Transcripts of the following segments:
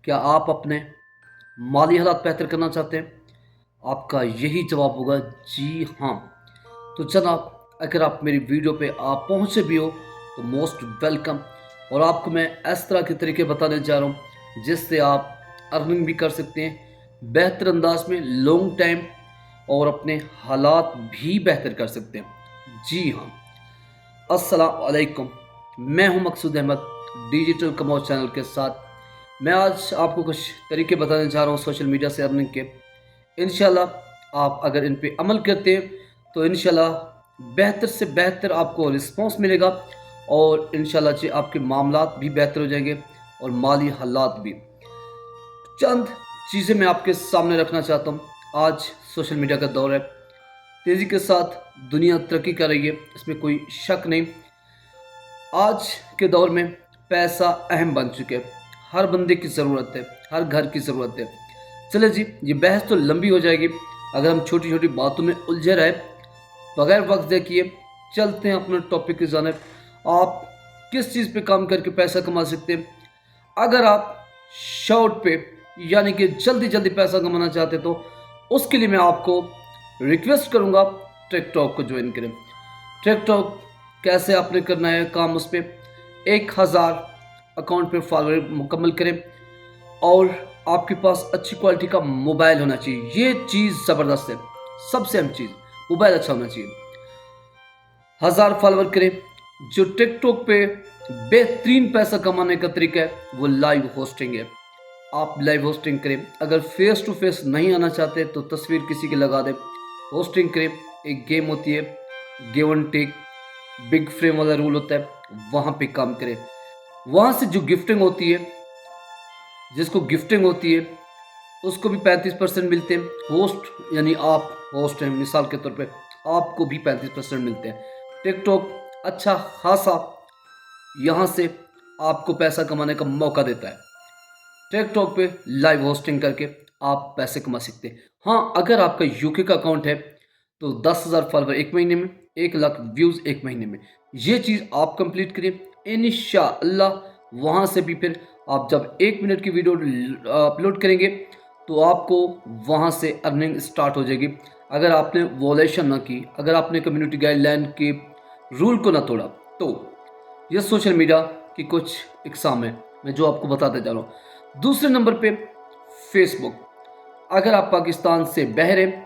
क्या आप अपने माली हालात बेहतर करना चाहते हैं? आपका यही जवाब होगा जी हाँ। तो जनाब, अगर आप मेरी वीडियो पे आप पहुँचे भी हो तो मोस्ट वेलकम। और आपको मैं इस तरह के तरीके बताने जा रहा हूँ जिससे आप अर्निंग भी कर सकते हैं बेहतर अंदाज में, लॉन्ग टाइम, और अपने हालात भी बेहतर कर सकते हैं। जी हाँ, अस्सलाम वालेकुम। मैं हूं मकसूद अहमद, डिजिटल कमाओ चैनल के साथ। मैं आज आपको कुछ तरीके बताने जा रहा हूं सोशल मीडिया से अर्निंग के। इंशाल्लाह आप अगर इन पे अमल करते हैं तो इंशाल्लाह बेहतर से बेहतर आपको रिस्पांस मिलेगा, और इंशाल्लाह जी आपके मामलात भी बेहतर हो जाएंगे और माली हालात भी। चंद चीज़ें मैं आपके सामने रखना चाहता हूँ। आज सोशल मीडिया का दौर है, तेज़ी के साथ दुनिया तरक्की कर रही है, इसमें कोई शक नहीं। आज के दौर में पैसा अहम बन चुके हैं, हर बंदे की ज़रूरत है, हर घर की ज़रूरत है। चले जी, ये बहस तो लंबी हो जाएगी अगर हम छोटी छोटी बातों में उलझे रहे। बगैर वक्त देखिए चलते हैं अपने टॉपिक की जानिब। आप किस चीज़ पे काम करके पैसा कमा सकते हैं? अगर आप शॉर्ट पे यानी कि जल्दी जल्दी पैसा कमाना चाहते तो उसके लिए मैं आपको रिक्वेस्ट करूंगा टिकटॉक को ज्वाइन करें। टिकटॉक कैसे आपने करना है काम, उस पर 1000 अकाउंट पे फॉलोअर मुकम्मल करें और आपके पास अच्छी क्वालिटी का मोबाइल होना चाहिए। ये चीज़ ज़बरदस्त है, सबसे अहम चीज़ मोबाइल अच्छा होना चाहिए। 1000 फॉलोअर करें। जो टिकटॉक पे बेहतरीन पैसा कमाने का तरीका है वो लाइव होस्टिंग है। आप लाइव होस्टिंग करें। अगर फेस टू फेस नहीं आना चाहते तो तस्वीर किसी की लगा दें, होस्टिंग करें। एक गेम होती है give and take, big frame वाला रूल होता है, वहाँ पे काम करें। वहाँ से जो गिफ्टिंग होती है, जिसको गिफ्टिंग होती है उसको भी 35% मिलते हैं। होस्ट यानी आप होस्ट हैं, मिसाल के तौर पे आपको भी 35% मिलते हैं। टिकटॉक अच्छा खासा यहाँ से आपको पैसा कमाने का मौका देता है। टिकटॉक पे लाइव होस्टिंग करके आप पैसे कमा सकते हैं। हाँ, अगर आपका यूके का अकाउंट है तो 10,000 फॉलोवर एक महीने में, 1 लाख व्यूज़ एक महीने में। ये चीज़ आप कंप्लीट करिए इंशाअल्लाह। वहाँ से भी फिर आप जब 1 मिनट की वीडियो अपलोड करेंगे तो आपको वहाँ से अर्निंग स्टार्ट हो जाएगी। अगर आपने वॉलेशन ना की, अगर आपने कम्युनिटी गाइडलाइन के रूल को ना तोड़ा, तो ये सोशल मीडिया की कुछ इकसाम है मैं जो आपको बताते जा रहा हूँ। दूसरे नंबर पे फेसबुक। अगर आप पाकिस्तान से बाहर हैं,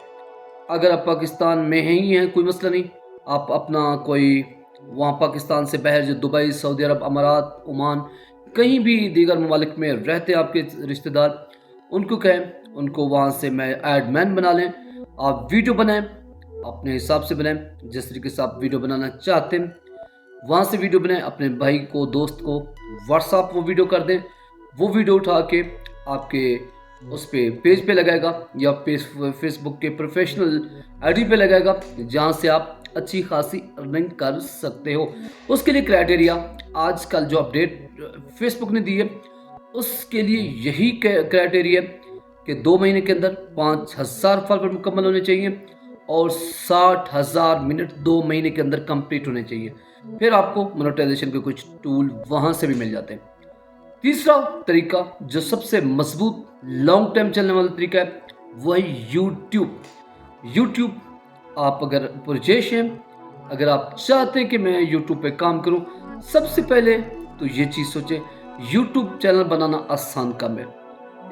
अगर आप पाकिस्तान में ही हैं कोई मसला नहीं, आप अपना कोई वहाँ पाकिस्तान से बाहर जो दुबई, सऊदी अरब, अमारात, ओमान, कहीं भी दीगर ममालिक में रहते हैं आपके रिश्तेदार, उनको कहें उनको वहाँ से मैं एडमैन बना लें। आप वीडियो बनाएं, अपने हिसाब से बनाएं, जिस तरीके से आप वीडियो बनाना चाहते हैं वहाँ से वीडियो बनाएं। अपने भाई को, दोस्त को व्हाट्सएप वो वीडियो कर दें। वो वीडियो उठा के आपके उस पे पेज पे लगाएगा या फेसबुक के प्रोफेशनल आईडी पे लगाएगा, जहाँ से आप अच्छी खासी अर्निंग कर सकते हो। उसके लिए क्राइटेरिया आजकल जो अपडेट फेसबुक ने दी है उसके लिए यही क्राइटेरिया कि 2 महीने के अंदर 5000 फॉलोअर मुकम्मल होने चाहिए और 60,000 मिनट 2 महीने के अंदर कंप्लीट होने चाहिए। फिर आपको मोनेटाइजेशन के कुछ टूल वहाँ से भी मिल जाते हैं। तीसरा तरीका जो सबसे मजबूत लॉन्ग टाइम चलने वाला तरीका है वो है यूट्यूब। यूट्यूब आप अगर पुरजेश हैं, अगर आप चाहते हैं कि मैं यूट्यूब पे काम करूं, सबसे पहले तो ये चीज़ सोचें यूट्यूब चैनल बनाना आसान काम है।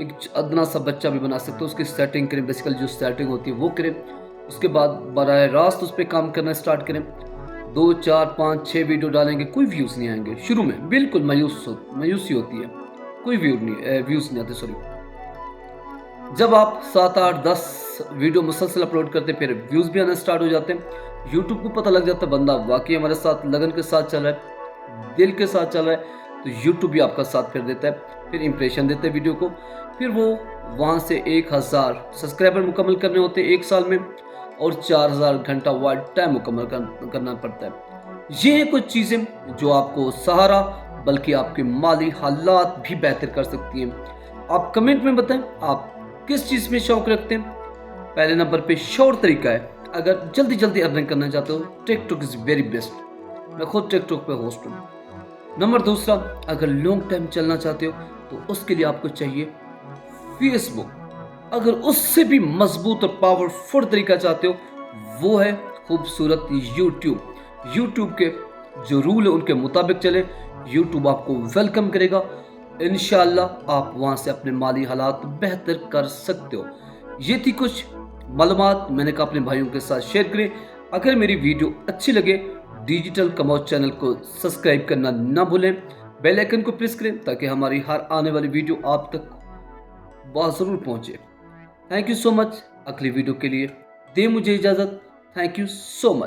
एक अदना सा बच्चा भी बना सकते हो। उसकी सेटिंग करें, बेसिकली जो सेटिंग होती है वो करें। उसके बाद बराह रास्त उस पर काम करना स्टार्ट करें। 2, 4, 5, 6 वीडियो डालेंगे, कोई व्यूज़ नहीं आएंगे शुरू में, बिल्कुल मायूसी होती है, कोई व्यूज़ नहीं आते। सॉरी, जब आप 7, 8, 10 वीडियो मुसलसल अपलोड करते फिर व्यूज़ भी आना स्टार्ट हो जाते हैं। यूट्यूब को पता लग जाता है बंदा वाकई हमारे साथ लगन के साथ चल रहा है, दिल के साथ चल रहा है, तो यूट्यूब भी आपका साथ फिर देता है। फिर इंप्रेशन देते हैं वीडियो को। फिर वो वहाँ से 1000 सब्सक्राइबर मुकम्मल करने होते हैं 1 साल में, और 4000 घंटा वाइड टाइम मुकम्मल करना पड़ता है। ये हैं कुछ चीज़ें जो आपको सहारा बल्कि आपके माली हालात भी बेहतर कर सकती हैं। आप कमेंट में बताएं आप किस चीज़ में शौक रखते हैं। पहले नंबर पे शॉर्ट तरीका है, अगर जल्दी जल्दी अर्निंग करना चाहते हो टिकटॉक इज़ वेरी बेस्ट। मैं खुद टिकटॉक पे होस्ट हूँ। नंबर दूसरा, अगर लॉन्ग टाइम चलना चाहते हो تو اس کے لیے آپ کو چاہیے فیس بک۔ اگر اس سے بھی مضبوط اور پاورفل طریقہ چاہتے ہو وہ ہے خوبصورت یوٹیوب۔ یوٹیوب کے جو رول ہے ان کے مطابق چلے، یوٹیوب آپ کو ویلکم کرے گا، انشاءاللہ آپ وہاں سے اپنے مالی حالات بہتر کر سکتے ہو۔ یہ تھی کچھ معلومات میں نے کہا اپنے بھائیوں کے ساتھ شیئر کریں۔ اگر میری ویڈیو اچھی لگے ڈیجیٹل کماؤ چینل کو سبسکرائب کرنا نہ بھولیں، بیل آئیکن کو پریس کریں تاکہ ہماری ہر آنے والی ویڈیو آپ تک ضرور پہنچے۔ تھینک یو سو مچ۔ اگلی ویڈیو کے لیے دیں مجھے اجازت۔ Thank you so much.